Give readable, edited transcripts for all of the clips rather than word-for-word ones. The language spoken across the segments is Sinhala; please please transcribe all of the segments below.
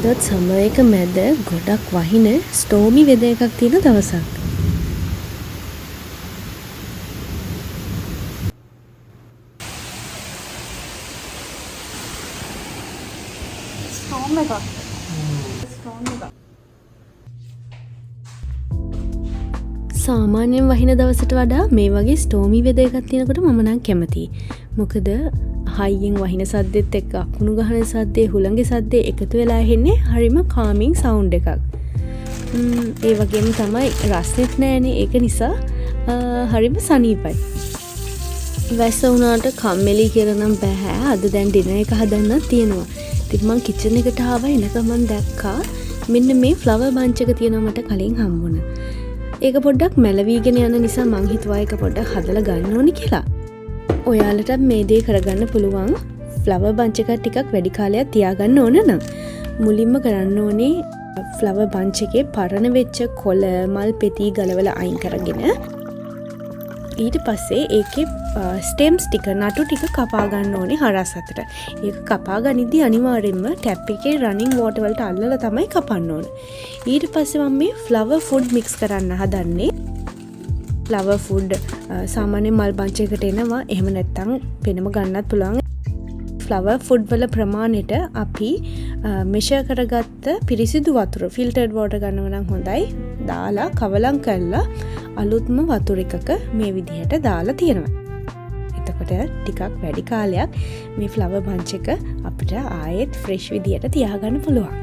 අදත් සමර් එක මැද ගොඩක් වහින ස්ටෝමි වෙදර් එකක් තියෙන දවසක්. ස්ටෝම් එකක්. සාමාන්‍යයෙන් වහින දවසට වඩා මේ වගේ ස්ටෝමි වෙදර් එකක් තියෙනකොට මම නම් කැමතියි. මොකද හයියෙන් වහින සද්දෙත් එක්ක අකුණු ගහන සද්දේ හුළඟේ සද්දේ එකතු වෙලා ඇහෙන්නේ හරිම කාමින් සවුන්ඩ් එකක්. ඒ වගේම තමයි රස්නෙත් නෑනේ, ඒක නිසා හරිම සනීපයි. වැස්ස වුණාට කම්මැලි කියලා නම් බෑ. අද දැන් ඩිනර් එක හදන්නත් තියෙනවා. ඉතින් මං කිචන් එකට ආවා. එනකම් මං දැක්කා මෙන්න මේ ෆ්ලවර් බන්ච් එක තියෙනවා මට කලින් හම්බුණා. ඒක පොඩ්ඩක් මැලවීගෙන යන නිසා මං හිතුවා ඒක පොඩ්ඩක් හදලා ගන්න ඕනි කියලා. ඔයාලටත් මේ දේ කරගන්න පුළුවන්. ෆ්ලවර් බන්ච් එකක් ටිකක් වැඩි කාලයක් තියාගන්න ඕන නම් මුලින්ම කරන්න ඕනේ ෆ්ලවර් බන්ච් එකේ පරණ වෙච්ච කොළ මල් පෙති ගලවලා අයින් කරගෙන ඊට පස්සේ ඒකේ ස්ටෙම්ස් ටික නටු ටික කපා ගන්න ඕනේ හරස් අතට. ඒක කපා ගනිද්දී අනිවාර්යෙන්ම ටැප් එකේ රනින් වෝටර් වලට අල්ලලා තමයි කපන්න ඕන. ඊට පස්සේ මම මේ ෆ්ලවර් ෆුඩ් මික්ස් කරන්න හදන්නේ. ෆ්ලවර් ෆුඩ් සාමාන්‍යයෙන් මල් බන්ච් එකට එනවා. එහෙම නැත්නම් වෙනම ගන්නත් පුළුවන්. ෆ්ලවර් ෆුඩ් වල ප්‍රමාණයට අපි මෙෂර් කරගත්ත පිරිසිදු වතුර ෆිල්ටර්ඩ් වෝටර් ගන්නව නම් හොඳයි. දාලා කවලම් කරලා අලුත්ම වතුර එකක මේ විදිහට දාලා තියෙනවා. එතකොට ටිකක් වැඩි කාලයක් මේ ෆ්ලවර් බන්ච් එක අපිට ආයෙත් ෆ්‍රෙෂ් විදිහට තියාගන්න පුළුවන්.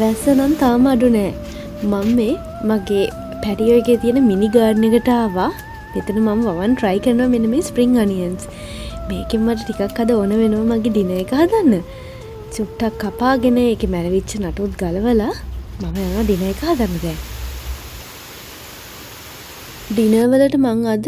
වැස්ස නම් තාම අඩු නෑ. මම මේ මගේ පැටියෝ එකේ තියෙන මිනි ගාඩන් එකට ආවා. මෙතන මම වවන් try කරනවා මෙන්න මේ ස්ප්‍රින්ග් අනියන්ස්. මේකෙන් මට ටිකක් අද ඕන වෙනවා මගේ ඩිනර් එක හදන්න. චුට්ටක් කපාගෙන ඒකේ මැරවිච්ච නටුත් ගලවලා මම යනවා ඩිනර් එක හදන්න දැන්. ඩිනර් වලට මං අද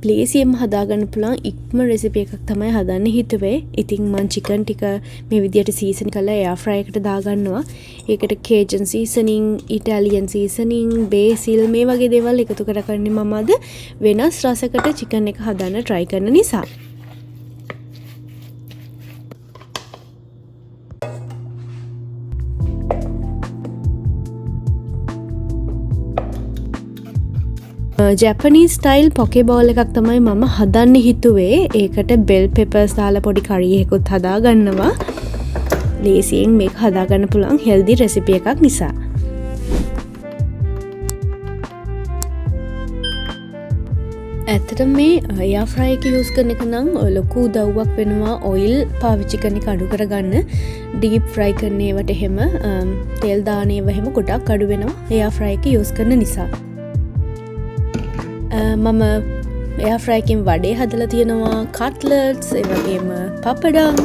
ප්ලේසියෙන්ම හදාගන්න පුළුවන් ඉක්ම රෙසිපි එකක් තමයි හදන්න හිතුවේ. ඉතින් මං චිකන් ටික මේ විදියට සීසන් කරලා එයාර් ෆ්‍රයි එකට දාගන්නවා. ඒකට කේජන් සීසනින්, ඉටාලියන් සීසනින්, බේසිල් මේ වගේ දේවල් එකතු කරගන්නේ මම අද වෙනස් රසකට චිකන් එක හදන්න try කරන නිසා. ජැපනීස් ස්ටයිල් පොකේ බෝල් එකක් තමයි මම හදන්න හිතුවේ. ඒකට බෙල් පෙපර්ස් දාලා පොඩි කරි එකකුත් හදාගන්නවා. ලේසියෙන් මේක හදාගන්න පුළුවන් හෙල්දි රෙසිපි එකක් නිසා. ඇත්තට මේ එයාර් ෆ්‍රයි එක යූස් කරන එක නම් ලොකු උදව්වක් වෙනවා ඔයිල් පාවිච්චි කරන එක අඩු කරගන්න. ඩීප් ෆ්‍රයි කරන ඒවට එහෙම තෙල් දාන ඒවා එහෙම ගොඩක් අඩු වෙනවා එයාර් ෆ්‍රයි එක යූස් කරන නිසා. මම එයාර් ෆ්‍රයි එකෙන් වඩේ හදලා තියෙනවා, කට්ලට්ස්, ඒ වගේම පපඩම්,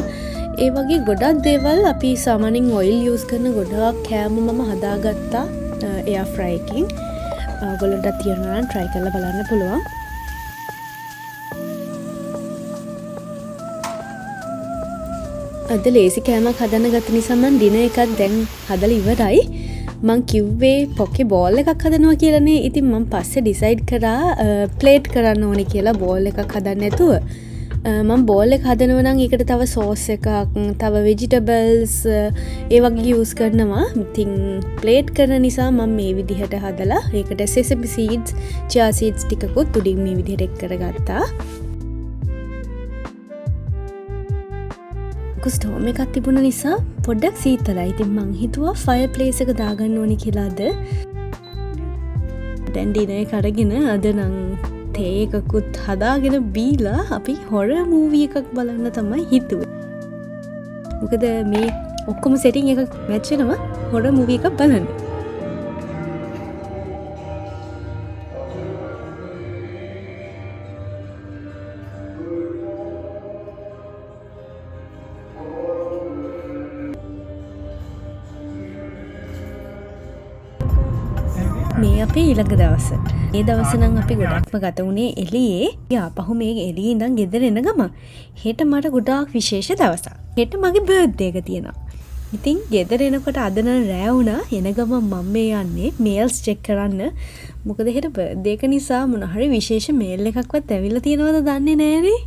ඒ වගේ ගොඩක් දේවල් අපි සාමාන්‍යයෙන් ඔයිල් යූස් කරන ගොඩක් කෑම මම හදාගත්තා එයාර් ෆ්‍රයි එකෙන්. ඔයගොල්ලන්ට තියෙනවා නම් try කරලා බලන්න පුළුවන්. අද ලේසි කෑමක් හදන්න ගත්ත නිසා මම ඩිනර් එකක් දැන් හදලා ඉවරයි. මං කිව්වේ පොකේ බෝල් එකක් හදනවා කියලානේ. ඉතින් මම පස්සේ ඩිසයිඩ් කරා ප්ලේට් කරන්න ඕනේ කියලා බෝල් එකක් හදන්න නැතුව. මම බෝල් එක හදනවා නම් ඒකට තව සෝස් එකක්, තව ভেජිටබල්ස් ඒ වගේ යූස් කරනවා. ඉතින් ප්ලේට් කරන නිසා මම මේ විදිහට හදලා ඒකට සෙසමි සීඩ්ස්, චියා සීඩ්ස් ටිකකුත් උඩින් මේ විදිහට එක් කරගත්තා. ස්ටෝම් එකක් තිබුණ නිසා පොඩ්ඩක් සීතලයි. ඉතින් මං හිතුවා ෆයර් ප්ලේස් එක දාගන්න ඕනි කියලා අද. දැන් ඩිනර් එක අරගෙන අද නම් තේ එකකුත් හදාගෙන බීලා අපි හොරර් මූවි එකක් බලන්න තමයි හිතුවේ. මොකද මේ ඔක්කොම සෙටින් එකක් මැච් වෙනවා හොරර් මූවි එකක් බලන්න. මේ අපේ ඊළඟ දවස. ඒ දවස නම් අපි ගොඩක්ම ගත වුණේ එළියේ. යාපහු මේ එළියේ ඉඳන් ගෙදර එන ගමන් හෙට මට ගොඩාක් විශේෂ දවසක්. හෙට මගේ බර්ත්ඩේ එක තියෙනවා. ඉතින් ගෙදර එනකොට අද නම් රෑ වුණා. එන ගමන් මම මේ යන්නේ මේල්ස් චෙක් කරන්න. මොකද හෙට බර්ත්ඩේ එක නිසා මොන හරි විශේෂ මේල් එකක්වත් ඇවිල්ලා තියෙනවද දන්නේ නෑනේ.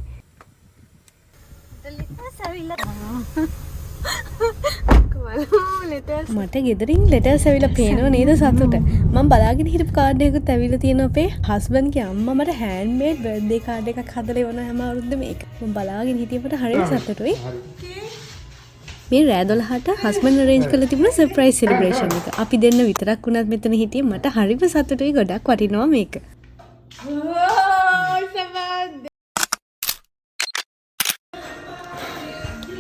මට ගෙදරින් ලෙටර්ස් ඇවිල්ලා පේනව නේද සතුට. මම බලාගෙන හිටපු කාඩ් එකකුත් ඇවිල්ලා තියෙනවා අපේ හස්බන්ඩ්ගේ අම්මා මට හෑන්ඩ්මේඩ් බර්ත්ඩේ කාඩ් එකක් හදලා එවන හැම අවුරුද්දම ඒක. මම බලාගෙන හිටියපට හරියට සතුටුයි. මේ රෑ 12ට හස්බන්ඩ් අරේන්ජ් කරලා තිබුණ සර්ප්‍රයිස් සෙලිබ්‍රේෂන් එක. අපි දෙන්න විතරක් වුණත් මෙතන හිටියේ මට හරිම සතුටුයි. ගොඩක් වටිනවා මේක.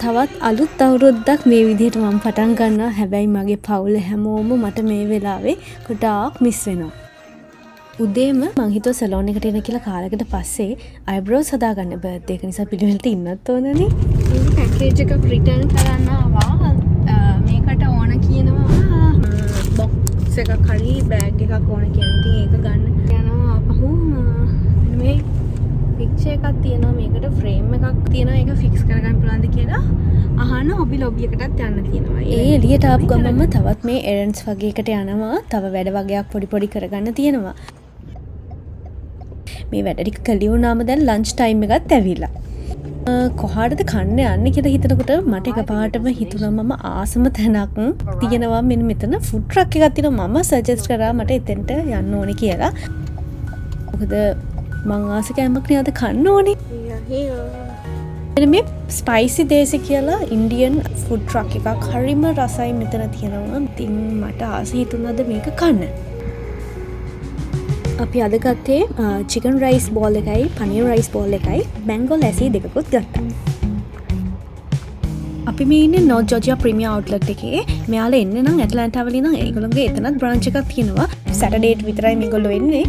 තවත් අලුත් අවුරුද්දක් මේ විදිහට මම පටන් ගන්නවා. හැබැයි මගේ පවුල හැමෝම මට මේ වෙලාවේ ගොඩාක් මිස් වෙනවා. උදේම මං හිතුවා සැලෝන් එකට එන කියලා කාලයකට පස්සේ අයිබ්‍රෝස් හදාගන්න බර්ත්ඩේ එක නිසා පිළිවෙලට ඉන්නත් ඕනනේ. මේ පැකේජ් එකක් රිටර්න් කරන්න ආවා. මේකට ඕන කියනවා බොක්ස් එකක් හරි බෑග් එකක් ඕන කියන ඉතින් ඒක ගන්න යනවා අපහු මේ පික්චර් එකක් තියෙනවා මේකට ෆ්‍රේම් එකක් තියෙනවා ඒක ෆික්ස් කරගන්න පුළුවන්ද කියලා අහන්න හොබි ලොබි එකටත් යන්න තියෙනවා. ඒ එළියට ආපු ගමන්ම තවත් මේ එරන්ඩ්ස් වගේ එකට යනවා. තව වැඩ වගේක් පොඩි පොඩි කරගන්න තියෙනවා. මේ වැඩ ටික කළේ වුණාම දැන් ලන්ච් ටයිම් එකත් ඇවිල්ලා. කොහාටද කන්න යන්නේ කියලා හිතනකොට මට එකපාරටම හිතුණා මම ආසම තැනක් තියෙනවා මෙන්න මෙතන ෆුඩ් ට්‍රක් එකක් තියෙනවා. මම සජෙස්ට් කරා මට එතෙන්ට යන්න ඕනේ කියලා. මොකද මං ආස කෑමක් නේ අද කන්න ඕනේ. මේ ස්පයිසි දේසි කියලා ඉන්දියන් ෆුඩ් ට්‍රක් එකක් හරිම රසයි මෙතන තියෙනවා. ඉතින් මට ආස හිතුණාද මේක කන්න. අපි අද ගත්තේ චිකන් රයිස් බෝල් එකයි පනීර් රයිස් බෝල් එකයි මැංගෝ ලැසි දෙකකුත් ගත්තා. අපි මේ ඉන්නේ නෝර්ත් ජෝර්ජියා ප්‍රීමියර් අවුට්ලට් එකේ. මෙයාලා එන්නේ නම් ඇට්ලාන්ටා වලින් නම් ඒගොල්ලෝගේ එතනත් බ්‍රාන්ච් එකක් තියෙනවා. සැටර්ඩේට විතරයි මේගොල්ලෝ එන්නේ.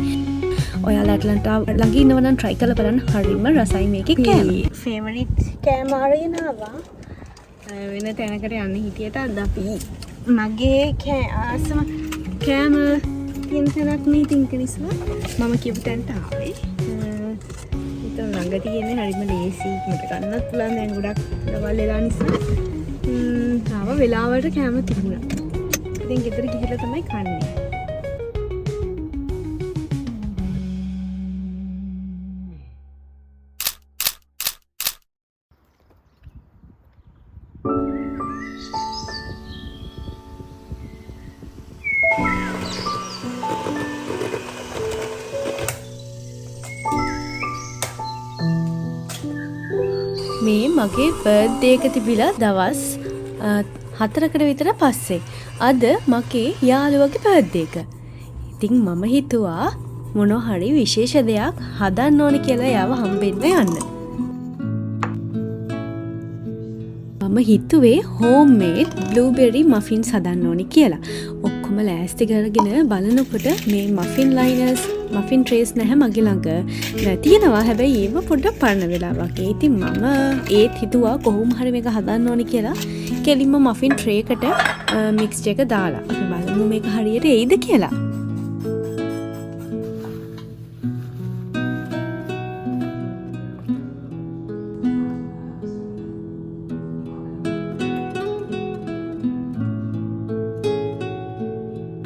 ඔයාලා ඇට්ලාන්ටා ළඟ ඉන්නව නම් try කරලා බලන්න හරිම රසයි මේකේ කෑම. ෆේවරිට් කෑම අරගෙන ආවා. වෙන තැනකට යන්න හිටියට අද අපි මගේ ආසම කෑම තියෙන තැනක් මේ තින්ක නිසා මම කියපු තැනට ආවේ. ඉතින් ළඟ තියෙන්නේ හරිම ලේසි මට ගන්නත් පුළුවන් දැන් ගොඩක් දවල් වෙලා නිසා. තාම වෙලාවට කෑම තිබුණා. ඉතින් ගෙදර ගිහිල්ලා තමයි කන්නේ. මේ මගේ බර්ත්ඩේ එක තිබිලා දවස් 4කට විතර පස්සේ අද මගේ යාළුවගේ බර්ත්ඩේ එක. ඉතින් මම හිතුවා මොනවා හරි විශේෂ දෙයක් හදන්න ඕනේ කියලා එයාව හම්බෙන්න යන්න. මම හිතුවේ හෝම්මේඩ් බ්ලූබෙරි මෆින්ස් හදන්න ඕනේ කියලා. ඔක්කොම ලෑස්ති කරගෙන බලනකොට මේ මෆින් ලයිනර්ස් මෆින් ට්‍රේස් නැහැ මගේ ළඟ. තියෙනවා හැබැයි ඒව පොඩ්ඩක් පරණ වෙලා වගේ. ඉතින් මම ඒත් හිතුවා කොහොම හරි මේක හදන්න ඕනේ කියලා. කෙලින්ම මෆින් ට්‍රේ එකට මික්ස්චර් එක දාලා අපි බලමු මේක හරියට එයිද කියලා.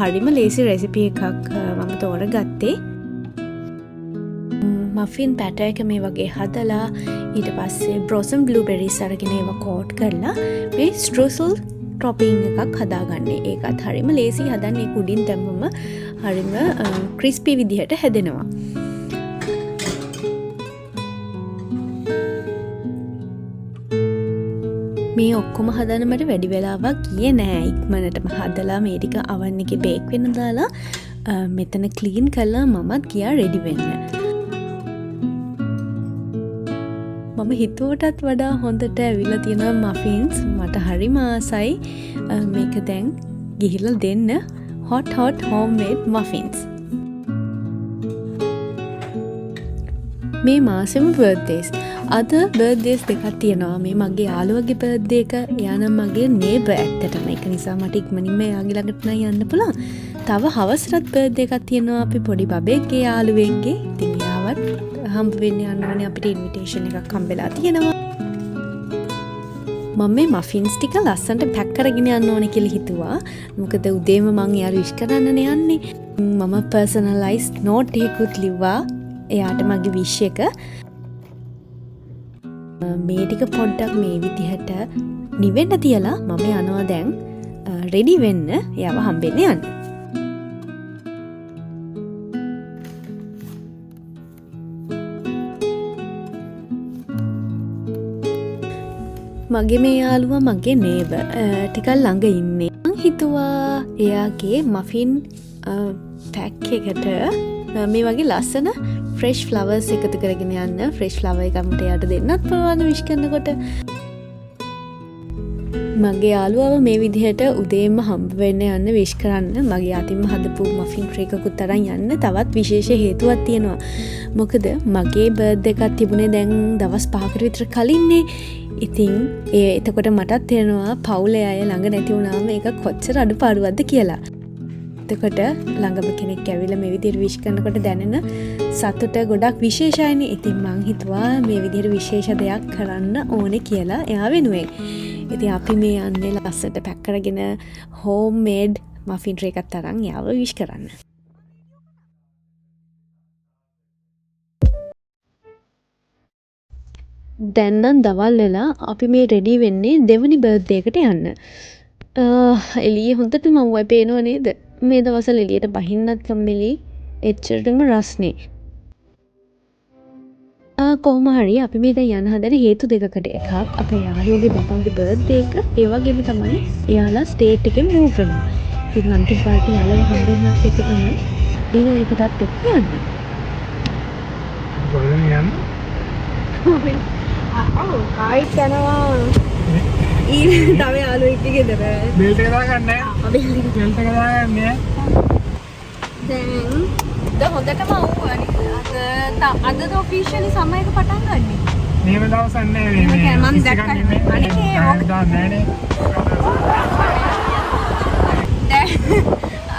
හරිම ලේසි රෙසිපි එකක් මම තෝරගත්තේ. මෆින් පැටර් එක මේ වගේ හදලා ඊට පස්සේ බ්‍රොසම් බ්ලූබෙරිස් අරගෙන ඒවා කෝට් කරලා මේ ස්ට්‍රූසල් ටොපින් එකක් හදාගන්නේ. ඒකත් හරිම ලේසි හදන්නේ. උඩින් දැම්මම හරිම ක්‍රිස්පි විදිහට හැදෙනවා. මේ ඔක්කොම හදන්න මට වැඩි වෙලාවක් ගියේ නෑ. ඉක්මනටම හදලා මේ ටික oven එකේ බේක් වෙන්න දාලා මෙතන ක්ලීන් කරලා මමත් ගියා රෙඩි වෙන්න. මම හිතුවටත් වඩා හොඳට ඇවිල්ලා තියෙනවා මෆින්ස්. මට හරිම ආසයි මේක දැන් ගිහිල්ලා දෙන්න. hot homemade muffins. මේ මාසෙම බර්ත්ඩේස්. අද බර්ත්ඩේස් දෙකක් තියෙනවා. මේ මගේ යාළුවගේ බර්ත්ඩේ එක. එයා නම් මගේ නේබර් ඇත්තටම. ඒක නිසා මට ඉක්මනින්ම එයාගේ ළඟට නම් යන්න පුළුවන්. තව හවසටත් බර්ත්ඩේ එකක් තියෙනවා අපි පොඩි බබෙක්ගේ යාළුවෙක්ගේ. ඉතින් එයාවත් හම්බ වෙන්න යන්න ඕනේ අපිට ඉන්විටේෂන් එකක් හම්බෙලා තියෙනවා. මම මේ මෆින්ස් ටික ලස්සනට පැක් කරගෙන යන්න ඕනේ කියලා හිතුවා. මොකද උදේම මං එයාට විශ් කරන්න යන්නේ. මම පර්සනලයිස් නෝට් එකකුත් ලිව්වා එයාට මගේ විශ් එක. මේ ටික පොඩ්ඩක් මේ විදිහට නිවෙන්න තියලා මම යනවා දැන් රෙඩි වෙන්න එයාව හම්බෙන්න යන්න. මගේ මේ යාළුවා මගේ නේබර් ටිකක් ළඟ ඉන්නේ. මං හිතුවා එයාගේ මෆින් පැක් එකට මේ වගේ ලස්සන ෆ්‍රෙෂ් ෆ්ලවර්ස් එකතු කරගෙන යන්න. ෆ්‍රෙෂ් ෆ්ලවර් එකක් මට එයාට දෙන්නත් පුළුවන් විශ් කරනකොට. මගේ යාළුවව මේ විදිහට උදේම හම්බ වෙන්න යන්න විශ් කරන්න මගේ අතින්ම හදපු මෆින් ට්‍රේ එකකුත් අරන් යන්න තවත් විශේෂ හේතුවක් තියෙනවා. මොකද මගේ බර්ත්ඩේ එකක් තිබුණේ දැන් දවස් 5කට විතර කලින්නේ. ඉතින් එතකොට මටත් තේරෙනවා පවුලේ අය ළඟ නැති වුණාම ඒක කොච්චර අඩුපාඩුවක්ද කියලා. එතකොට ළඟම කෙනෙක් ඇවිල්ලා මේ විදිහට විශ් කරනකොට දැනෙන සතුට ගොඩක් විශේෂයිනේ. ඉතින් මං හිතුවා මේ විදිහට විශේෂ දෙයක් කරන්න ඕනේ කියලා එයා වෙනුවෙන්. ඉතින් අපි මේ යන්නේ ලස්සට පැක් කරගෙන හෝම් මේඩ් මෆින් ට්‍රේ එකක් තරම් එයාව විශ් කරන්න. දැන් නම් දවල් වෙලා අපි මේ රෙඩි වෙන්නේ දෙවනි බර්ත්ඩේ එකට යන්න. එළියේ හොඳට මව්වයි පේනව නේද? මේ දවස්වල එළියට බහින්නත් කම්මැලි. එච්චරටම රස්නේ. කොහොම හරි අපි මේ දැන් යන හදන හේතු දෙකකට එකක් අපේ යාළුවගේ බබාගේ බර්ත්ඩේ එක ඒ වගේම තමයි එයාලා ස්ටේට් එකෙන් මූව් වෙනවා. ඉතින් අන්තිම පාර්ටි යාළුවා හම්බෙන්නත් එක තමයි ඩිනර් එකටත් එක්ක යන්නේ. කොහෙද යන්නේ? කායිත් යනවා. තව යාළුවෙක්ගේ ගෙදර. බෙල්ට් එක දාගන්නේ නැහැ. බෙල්ට් එක දාගන්නේ දැන් හොඳටම අවුවනේ. අද ඔෆිෂියලි සමයක පටන් ගන්නෙ. මේව දවසක් නෑ මේ. මම දැක්කා. අනේ ඕක දාන්නේ නෑනේ.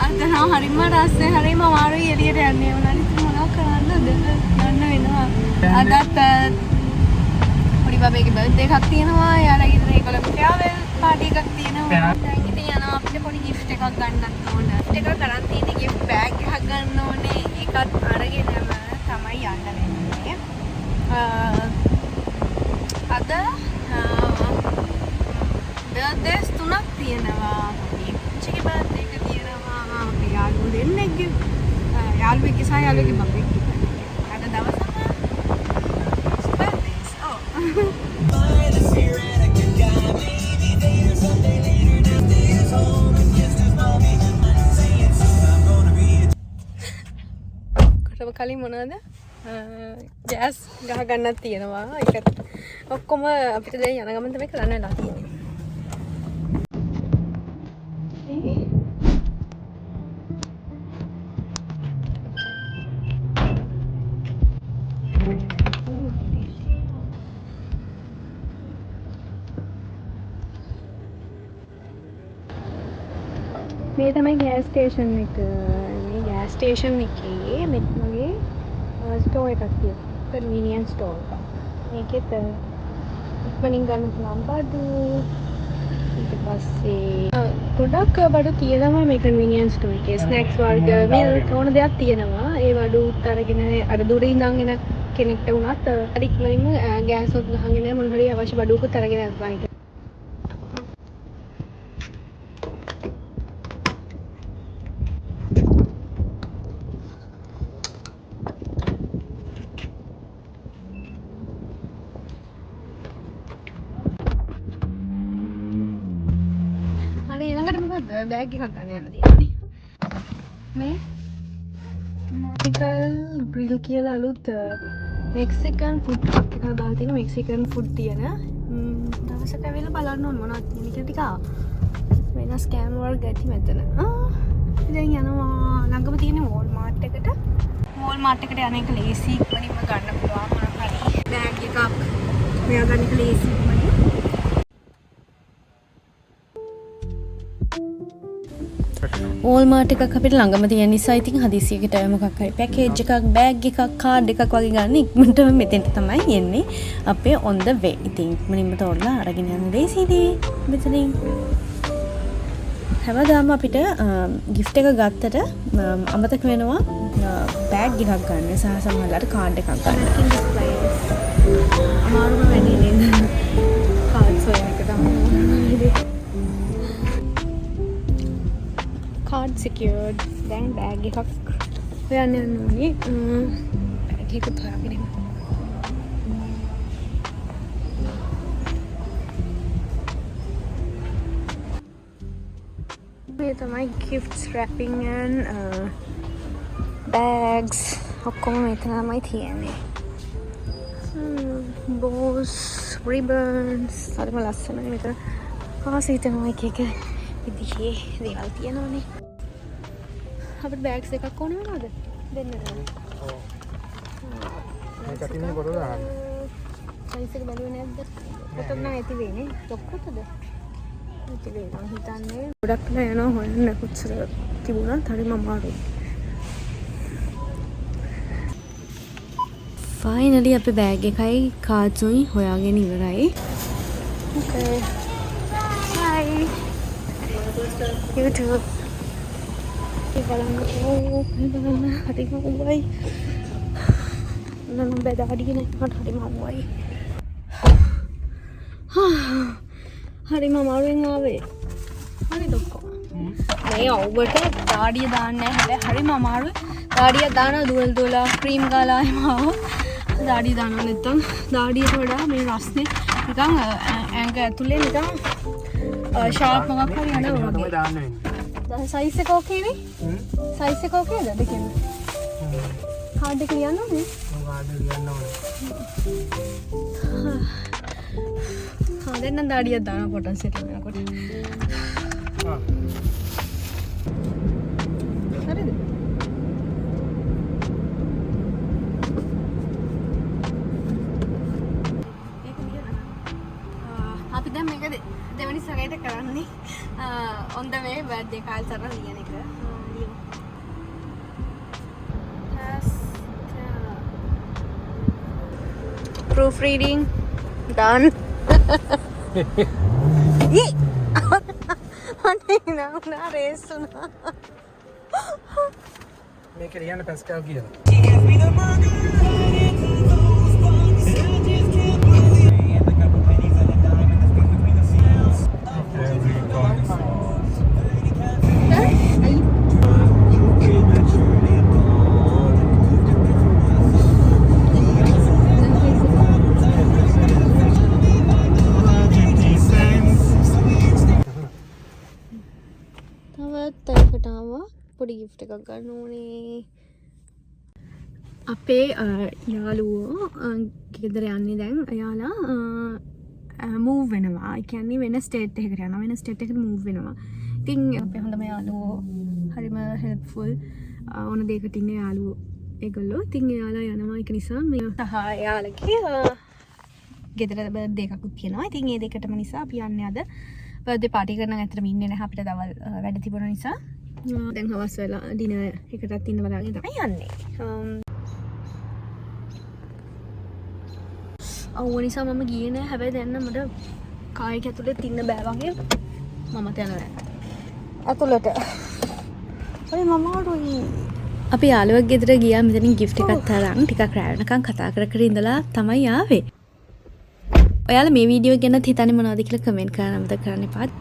අද හරිම රස්සේ හරිම අමාරුයි එළියට යන්නේ. මොනවද මොනව කරන්නද? යන්න වෙනවා. අදත් පොඩි බබේගේ බර්ත්ඩේ එකක් තියෙනවා. යාළුවා ගෙදර ඒගොල්ලෝ ෆෙයාවෙල් පාටි එකක් තියෙනවා. දැන් ඉතින් යනවා අපිට පොඩි gift එකක් ගන්නත් ඕන. ඒක කරන් තියෙන්නේ gift bag එකක් ගන්න ඕනේ. ඒකත් අරගෙනම තමයි යන්න වෙන්නේ. අද බර්ත්ඩේස් 3ක් තියෙනවා. පුංචිගේ බර්ත්ඩේ එක තියෙනවා. අපේ යාළුවෝ දෙන්නෙක්ගේ යාළුවෙක්ගේ සහ යාළුවෙක්ගේ බබෙක්ගේ. අද දවසම බර්ත්ඩේස්. කොටම කලින් මොනවද? ජෑස් ගහ ගන්නත් තියෙනවා. ඒක ඔක්කොම අපිට දැන් යන ගමන් තමයි කරන්න වෙලා තියෙන්නේ. මේ තමයි ගෑස් ස්ටේෂන් එක. මේ ගෑස් ස්ටේෂන් එකේ මෙතන වගේ ස්ටෝර් එකක් තියෙනවා. කන්වීනියන්ස් ස්ටෝර් එකක්. මේකෙත් ඉක්මනින් ගන්න පුළුවන් බඩු. ඊට පස්සේ ගොඩක් බඩු තියෙනවා මේ කන්වීනියන්ස් ස්ටෝර් එකේ. ස්නැක්ස් වර්ග මිල්ක් ඕන දෙයක් තියෙනවා. ඒ බඩුත් අරගෙන අර දුරින් ඉඳන් එන කෙනෙක්ට වුණත් අර ඉක්මනින්ම ගෑස් උත් ගහගෙන මොන හරි අවශ්‍ය බඩුවකුත් අරගෙන යනවා. බෑග් එකක් ගන්න යන්න තියෙන්නේ. මේ මොනිකල් ග්‍රිල් කියලා අලුත් මෙක්සිකන් ෆුඩ් එකක් දාලා තියෙන මෙක්සිකන් ෆුඩ් තියෙන දවසක ඇවිල්ලා බලන්න ඕන මොනවද තියෙන කියලා ටික වෙනස් කෑම වර්ග ඇති මෙතන. දැන් යනවා ළඟම තියෙන වෝල්මාර්ට් එකට. වෝල්මාර්ට් එකට යන එක ලේසි ඉක්මනින්ම ගන්න පුළුවන් මොනවා හරි බෑග් එකක් මෙයා ගන්න එක ලේසි ඉක්මනින්. ඕල්මාර්ට් එකක් අපිට ළඟම තියෙන නිසා ඉතින් හදිසියකට මොකක් හරි පැකේජ් එකක් බෑග් එකක් කාඩ් එකක් වගේ ගන්න ඉක්මනටම මෙතෙන්ට තමයි එන්නේ. අපේ on the way. ඉතින් ඉක්මනින්ම තෝරලා අරගෙන යන්න ලේසියිනේ මෙතනින්. හැමදාම අපිට gift එක ගත්තට අමතක වෙනවා බෑග් එකක් ගන්න සහ සමහරවිට කාඩ් එකක් ගන්න. අමාරුම වෙන්නේ නේද? කාඩ්ස් හොයන එක තමයි. Card secured. දැන් බෑග් එකක් හොයන්න යන්න ඕනේ. බෑග් එකත් හොයාගෙන ඉන්න. මේ තමයි gifts wrapping and bags ඔක්කොම මෙතන තමයි තියෙන්නේ. bows, ribbons, හරිම ලස්සනයි මෙතන. ආසිතනවා එක එක විදිහේ දේවල් තියෙනවානේ. අපිට බෑග්ස් එකක් ඕන වෙනවද? දෙන්න නේද? ඔව්. මේක තින්නේ කොටද ගන්න. සයිස් එක බැලුවේ නැද්ද? කොතන නැති වෙන්නේ. ඔක්කොටද? නැති වෙනවා හිතන්නේ. ගොඩක් නෑ යනවා හොයන්න කොච්චර තිබුණත් හරිම අමාරුයි. ෆයිනලි අපේ බෑග් එකයි කාඩ්ස් උයි හොයාගෙන ඉවරයි. Okay. Hi. You too. බලන්න හරිම උඹයි. නම බෙදාඩිය නැත්නම් හරිම උඹයි. හරිම අමාරුවෙන් ආවේ. හරි දොක්කෝ. මේ ඔබට දාඩිය දාන්න නැහැ. හරිම අමාරුයි. දාඩිය දානවා දුවලා ක්‍රීම් ගාලා එහෙම ආවා. දාඩිය දානවා නැත්නම් දාඩියට වඩා මේ රස්නේ නිකන් ඇඟ ඇතුලේ නිකන් ෂාප් එකක් හරි යනවා වගේ. දැන් සයිස් එක ඕකේ නේ? සයිස් එක ඕකේද දෙකෙන්? කාඩ් එක ලියන්න ඕනේ? කාඩ් එක ලියන්න ඕනේ. දැන් නම් දාඩියක් දානවා පොටන් සෙට් වෙනකොට. හරිද? අපි දැන් මේක දෙවෙනි සැරේට කරන්නේ on the way birthday card සරල ලියන එක. Proofreading done. අනේ රේස් වුණා. මේක ලියන්න පැස්කල් කියලා. පොඩි ගිෆ්ට් එකක් ගන්න ඕනේ. අපේ යාළුවෝ ගෙදර යන්නේ දැන්. එයාලා මූව් වෙනවා. ඒ කියන්නේ වෙන ස්ටේට් එකකට යනවා. වෙන ස්ටේට් එකකට මූව් වෙනවා. ඉතින් අපේ හොඳම යාළුවෝ හරිම හෙල්ප්ෆුල් ඕන දෙයකට ඉන්න යාළුවෝ ඒගොල්ලෝ. ඉතින් එයාලා යනවා. ඒක නිසා මේ සහ එයාලගේ ගෙදර බර්ත්ඩේ එකකුත් තියෙනවා. ඉතින් ඒ දෙකටම නිසා අපි යන්නේ අද. බර්ත්ඩේ පාටි කරන්න ඇත්තටම ඉන්නේ නැහැ අපිට දවල් වැඩ තිබුණ නිසා. දැන් හවස් වෙලා ඩිනර් එකටත් ඉන්න බලාගෙන තමයි යන්නේ. අවුව නිසා මම ගියේ නෑ. හැබැයි දැන් මට කායක ඇතුලේ තින්න බෑ වගේ මම යනවා ඇතුලට. හරි මම ආඩුයි. අපි යාළුවෙක් ගෙදර ගියා. මෙතනින් gift එකක් තරම් ටිකක් රෑ වෙනකන් කතා කර ඉඳලා තමයි ආවේ. ඔයාලා මේ වීඩියෝ ගැන හිතන්නේ මොනවද කියලා කමෙන්ට් කරන්න අමතක කරන්න එපා.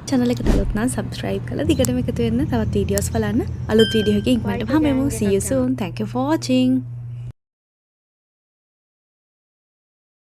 channel එකට අලුත් නම් subscribe කරලා දිගටම එකතු වෙන්න. තවත් වීඩියෝස් බලන්න. අලුත් වීඩියෝ එකකින් ඉක්මනටම හම්බෙමු. See you soon. Thank you for watching.